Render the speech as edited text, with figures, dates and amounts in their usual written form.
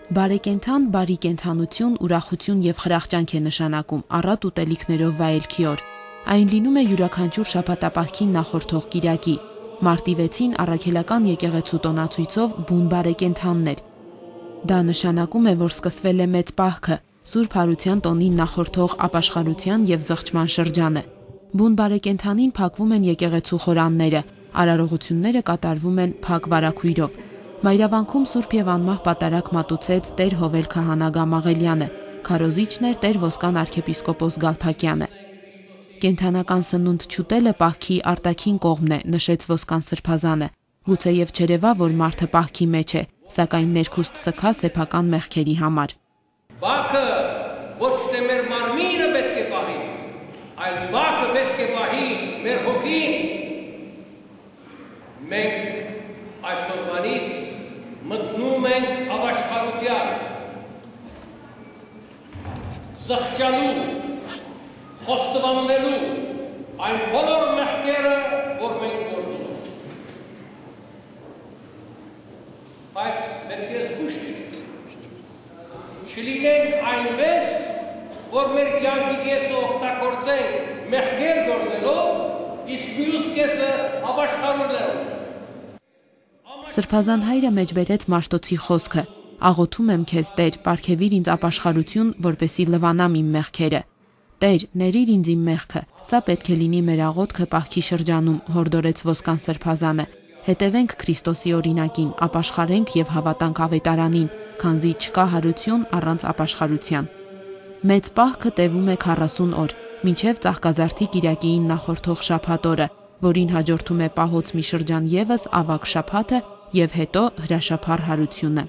Բարեկենդան, բարի կենդանություն, ուրախություն եւ խրախճանք է նշանակում առատ ուտելիքներով վայելքի օր։ Այն լինում է յուրաքանչյուր շաբաթապահքին նախորդող կիրակի։ Մարտի 6-ին առաքելական եկեղեցու տոնացույցով բուն բարեկենդաններ։ Դա նշանակում է, որ սկսվել է մեծ պահքը, Սուրբ Հարության տոնին նախորդող ապաշխարության եւ զղջման շրջանը։ Բուն բարեկենդանին փակվում են եկեղեցու խորանները, արարողությունները կատարվում են փակ վարագույրով։ Մայրավանքում Սուրբ եւ անմահ պատարագ մատուցեց Տեր Հովել քահանա Գամաղելյանը, քարոզիչն էր Տեր Ոսկան arczepiskopos Գալփակյանը։ Կենդանական սնունդ չուտելը պահքի արտաքին կողմն է, նշեց Ոսկան Սրբազանը։ Գուցեև չերևա, որ մարդը պահքի մեջ է, սակայն ներքուստ սգա սեփական մեղքերի համար։ Բաքը ոչ թե մեր մարմինը պետք է պահի, այլ բաքը պետք է պահի մեր հոգին։ Մենք այսօրվանից մտնում ենք ապաշխարության, զղջալու, խոստովանելու այն բոլոր մեղքերը, որ մենք գործում ենք։ Բայց պետք է զգուշ չլինենք այնպես, որ մեր կյանքի կեսը օգտագործենք մեղքեր գործելով, իսկ մյուս կեսը ապաշխարելով։ Սրբազան հայրը մեջբերեց Մաշտոցի խոսքը. «Աղոթում եմ քեզ, Տեր, պարգևիր ինձ ապաշխարություն, որպեսզի լվանամ իմ մեղքերը։ Տեր, ների՛ր ինձ իմ մեղքը, սա պետք է լինի մեր աղոթքը պահքի շրջանում», հորդորեց Ոսկան Սրբազանը։ Հետևենք Քրիստոսի օրինակին, ապաշխարենք եւ հավատանք ավետարանին, քանզի չկա հարություն առանց ապաշխարության։ Մեծ պահքը տևում է 40 օր, մինչև Ծաղկազարդի Կիրակիին նախորդող շաբաթ օրը, որին հաջորդում է պահոց մի շրջան եւս ավագ շաբաթը եւ հետո հրաշափառ հարությունը։